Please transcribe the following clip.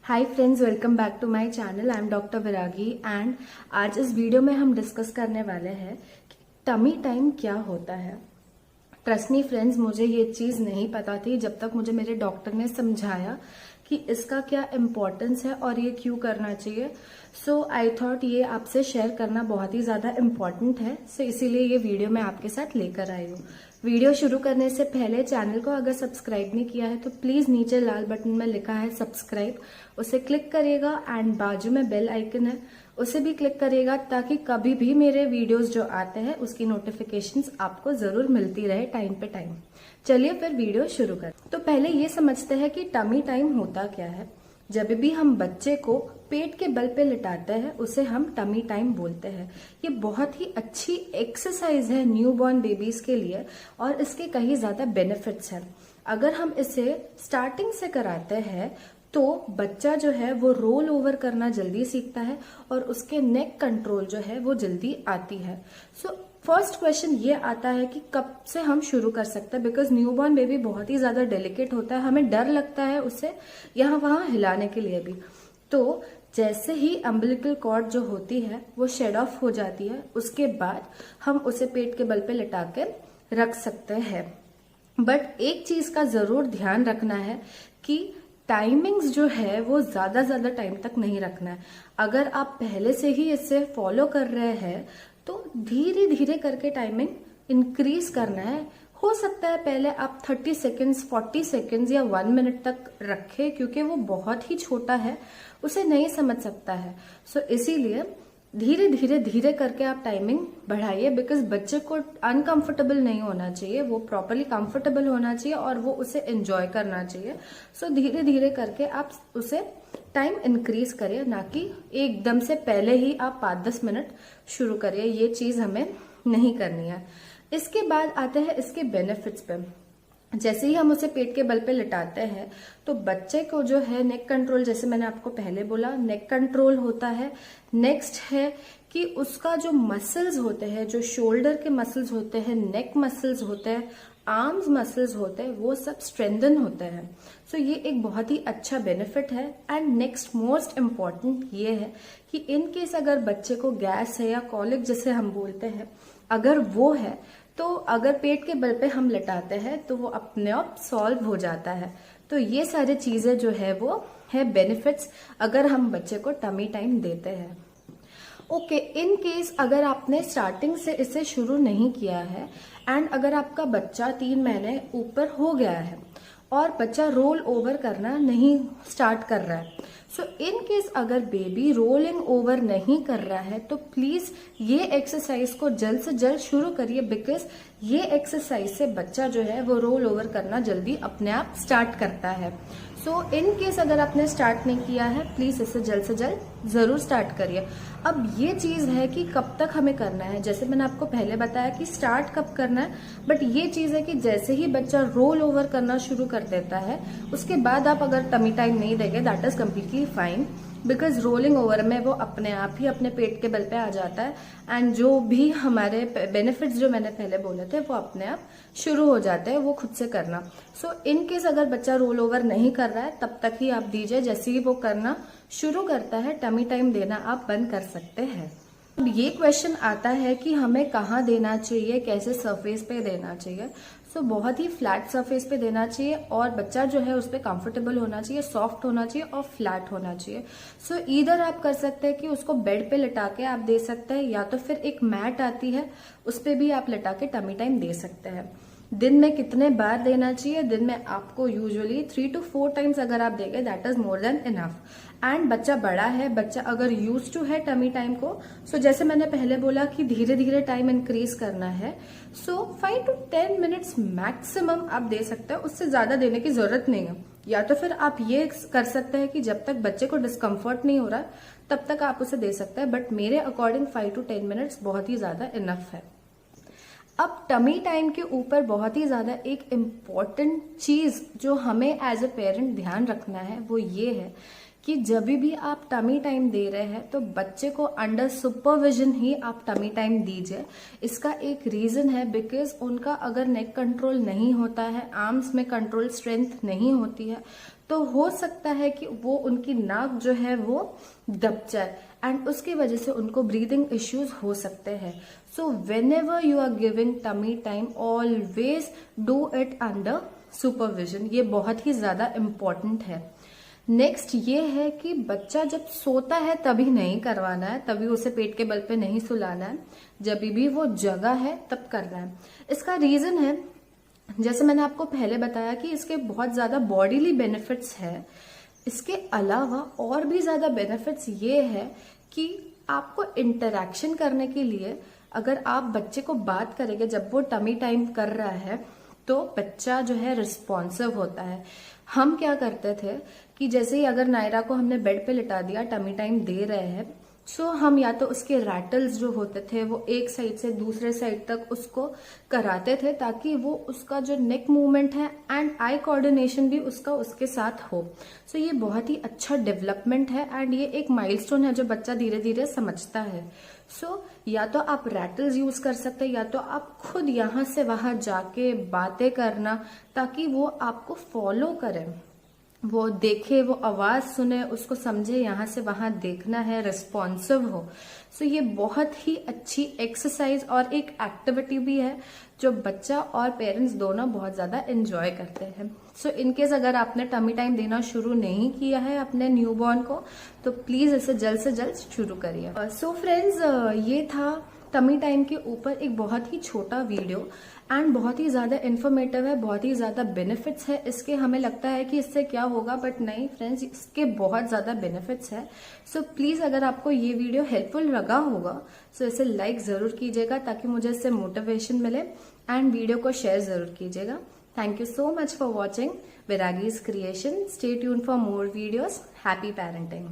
Hi friends, welcome back to my channel. I am doctor Viragi and आज इस video में हम डिस्कस करने वाले हैं कि टमी टाइम क्या होता है। ट्रस्ट मी फ्रेंड्स, मुझे ये चीज़ नहीं पता थी जब तक मुझे मेरे डॉक्टर ने समझाया कि इसका क्या इम्पोर्टेंस है और ये क्यों करना चाहिए। सो आई थॉट ये आपसे शेयर करना बहुत ही ज़्यादा इम्पॉर्टेंट है। सो इसीलिए ये वीडियो मैं आपके साथ लेकर आई हूँ। वीडियो शुरू करने से पहले चैनल को अगर सब्सक्राइब नहीं किया है तो प्लीज़ नीचे लाल बटन में लिखा है सब्सक्राइब, उसे क्लिक करिएगा एंड बाजू में बेल आइकन है उसे भी क्लिक करिएगा ताकि कभी भी मेरे वीडियोस जो आते हैं उसकी नोटिफिकेशंस आपको जरूर मिलती रहे टाइम पे टाइम। चलिए फिर वीडियो शुरू करें। तो पहले ये समझते हैं कि टमी टाइम होता क्या है। जब भी हम बच्चे को पेट के बल पे लिटाते हैं उसे हम टमी टाइम बोलते हैं। ये बहुत ही अच्छी एक्सरसाइज है न्यूबॉर्न बेबीज के लिए और इसके कई ज्यादा बेनिफिट्स हैं। अगर हम इसे स्टार्टिंग से कराते हैं तो बच्चा जो है वो रोल ओवर करना जल्दी सीखता है और उसके नेक कंट्रोल जो है वो जल्दी आती है। सो फर्स्ट क्वेश्चन ये आता है कि कब से हम शुरू कर सकते हैं, बिकॉज न्यूबॉर्न बेबी बहुत ही ज्यादा डेलिकेट होता है, हमें डर लगता है उसे यहाँ वहां हिलाने के लिए भी। तो जैसे ही अम्बिलिकल कॉर्ड जो होती है वो शेड ऑफ हो जाती है उसके बाद हम उसे पेट के बल पे लिटा के रख सकते हैं। बट एक चीज का जरूर ध्यान रखना है कि टाइमिंग्स जो है वो ज्यादा टाइम तक नहीं रखना है। अगर आप पहले से ही इससे फॉलो कर रहे हैं तो धीरे धीरे करके टाइमिंग इंक्रीज करना है। हो सकता है पहले आप 30 सेकेंड्स 40 सेकेंड्स या 1 मिनट तक रखें, क्योंकि वो बहुत ही छोटा है, उसे नहीं समझ सकता है। सो इसीलिए धीरे धीरे करके आप टाइमिंग बढ़ाइए, बिकॉज बच्चे को अनकंफर्टेबल नहीं होना चाहिए, वो प्रॉपरली कंफर्टेबल होना चाहिए और वो उसे एंजॉय करना चाहिए। सो धीरे धीरे करके आप उसे टाइम इंक्रीज करिए, ना कि एकदम से पहले ही आप 5-10 मिनट शुरू करिए। ये चीज हमें नहीं करनी है। इसके बाद आते हैं इसके बेनिफिट्स पे। जैसे ही हम उसे पेट के बल पे लिटाते हैं तो बच्चे को जो है नेक कंट्रोल, जैसे मैंने आपको पहले बोला, नेक कंट्रोल होता है। नेक्स्ट है कि उसका जो मसल्स होते हैं, जो शोल्डर के मसल्स होते हैं, नेक मसल्स होते हैं, आर्म्स मसल्स होते हैं, वो सब स्ट्रेंथन होते हैं। सो ये एक बहुत ही अच्छा बेनिफिट है। एंड नेक्स्ट मोस्ट इम्पॉर्टेंट ये है कि इन केस अगर बच्चे को गैस है या कॉलिक जिसे हम बोलते हैं, अगर वो है तो अगर पेट के बल पे हम लिटाते हैं तो वो अपने आप सॉल्व हो जाता है। तो ये सारी चीजें जो है वो है बेनिफिट्स अगर हम बच्चे को टमी टाइम देते हैं। ओके, इन केस अगर आपने स्टार्टिंग से इसे शुरू नहीं किया है एंड अगर आपका बच्चा 3 महीने ऊपर हो गया है और बच्चा रोल ओवर करना नहीं स्टार्ट कर रहा है, सो इन केस अगर बेबी रोलिंग ओवर नहीं कर रहा है तो प्लीज ये एक्सरसाइज को जल्द से जल्द शुरू करिए, बिकॉज ये एक्सरसाइज से बच्चा जो है वो रोल ओवर करना जल्दी अपने आप स्टार्ट करता है। सो इन केस अगर आपने स्टार्ट नहीं किया है प्लीज इसे जल्द से जल्द जरूर स्टार्ट करिए। अब ये चीज है कि कब तक हमें करना है, जैसे मैंने आपको पहले बताया कि स्टार्ट कब करना है, बट ये चीज है कि जैसे ही बच्चा रोल ओवर करना शुरू कर देता है उसके बाद आप अगर टमी टाइम नहीं देंगे that is completely fine, because rolling over में वो अपने आप ही अपने पेट के बल पे आ जाता है एंड जो भी हमारे बेनिफिट्स जो मैंने पहले बोले थे वो अपने आप शुरू हो जाते हैं वो खुद से करना। सो इन केस अगर बच्चा रोल ओवर नहीं कर रहा है तब तक ही आप दीजिए, जैसे ही वो करना शुरू करता है टमी टाइम देना आप बंद कर सकते हैं। अब ये क्वेश्चन आता है कि हमें कहाँ देना चाहिए, कैसे सरफेस पे देना चाहिए। सो बहुत ही फ्लैट सरफेस पे देना चाहिए और बच्चा जो है उस पर कंफर्टेबल होना चाहिए, सॉफ्ट होना चाहिए और फ्लैट होना चाहिए। सो ईदर आप कर सकते हैं कि उसको बेड पे लिटा के आप दे सकते हैं, या तो फिर एक मैट आती है उस पर भी आप लिटा के टमी टाइम दे सकते हैं। दिन में कितने बार देना चाहिए? दिन में आपको यूजुअली 3 to 4 टाइम्स अगर आप देंगे that is more than enough. And बच्चा बड़ा है, बच्चा अगर यूज टू है टमी टाइम को, सो जैसे मैंने पहले बोला कि धीरे धीरे टाइम इंक्रीज करना है। सो 5 to 10 मिनट्स मैक्सिमम आप दे सकते हैं, उससे ज्यादा देने की जरूरत नहीं है। या तो फिर आप ये कर सकते हैं कि जब तक बच्चे को डिस्कम्फर्ट नहीं हो रहा तब तक आप उसे दे सकते हैं, बट मेरे अकॉर्डिंग 5 to 10 मिनट्स बहुत ही ज्यादा इनफ है। अब टमी टाइम के ऊपर बहुत ही ज्यादा एक इम्पॉर्टेंट चीज जो हमें एज ए पेरेंट ध्यान रखना है वो ये है कि जब भी आप टमी टाइम दे रहे हैं तो बच्चे को अंडर सुपरविजन ही आप टमी टाइम दीजिए। इसका एक रीजन है, बिकॉज उनका अगर नेक कंट्रोल नहीं होता है, आर्म्स में कंट्रोल स्ट्रेंथ नहीं होती है, तो हो सकता है कि वो उनकी नाक जो है वो दब जाए एंड उसकी वजह से उनको ब्रीदिंग इश्यूज हो सकते हैं। So whenever you are giving tummy time, always do it under supervision. ये बहुत ही ज्यादा इम्पोर्टेंट है। नेक्स्ट ये है कि बच्चा जब सोता है तभी नहीं करवाना है, तभी उसे पेट के बल पे नहीं सुलाना है, जब भी वो जगह है तब करना है। इसका रीजन है, जैसे मैंने आपको पहले बताया कि इसके बहुत ज्यादा बॉडीली बेनिफिट्स है। इसके अलावा और भी ज्यादा बेनिफिट्स ये है कि आपको इंटरेक्शन करने के लिए अगर आप बच्चे को बात करेंगे जब वो टमी टाइम कर रहा है तो बच्चा जो है रिस्पॉन्सिव होता है। हम क्या करते थे कि जैसे ही अगर नायरा को हमने बेड पे लिटा दिया, टमी टाइम दे रहे हैं, सो हम या तो उसके रैटल्स जो होते थे वो एक साइड से दूसरे साइड तक उसको कराते थे ताकि वो उसका जो नेक मूवमेंट है एंड आई कोऑर्डिनेशन भी उसका उसके साथ हो। सो ये बहुत ही अच्छा डेवलपमेंट है एंड ये एक माइलस्टोन है जो बच्चा धीरे धीरे समझता है। सो या तो आप रैटल्स यूज कर सकते हैं या तो आप खुद यहाँ से वहां जाके बातें करना ताकि वो आपको फॉलो करे, वो देखे, वो आवाज सुने, उसको समझे, यहाँ से वहां देखना है, रिस्पॉन्सिव हो। सो ये बहुत ही अच्छी एक्सरसाइज और एक एक्टिविटी भी है जो बच्चा और पेरेंट्स दोनों बहुत ज्यादा एंजॉय करते हैं। सो इनकेस अगर आपने टमी टाइम देना शुरू नहीं किया है अपने न्यूबॉर्न को तो प्लीज इसे जल्द से जल्द शुरू करिए। सो फ्रेंड्स, ये था टमी टाइम के ऊपर एक बहुत ही छोटा वीडियो एंड बहुत ही ज्यादा इन्फॉर्मेटिव है, बहुत ही ज्यादा बेनिफिट्स है इसके। हमें लगता है कि इससे क्या होगा, बट नहीं फ्रेंड्स, इसके बहुत ज्यादा बेनिफिट्स है। सो प्लीज अगर आपको ये वीडियो हेल्पफुल लगा होगा सो इसे लाइक जरूर कीजिएगा ताकि मुझे इससे मोटिवेशन मिले एंड वीडियो को शेयर जरूर कीजिएगा। Thank you so much for watching Viragi's creation. Stay tuned for more videos. Happy parenting.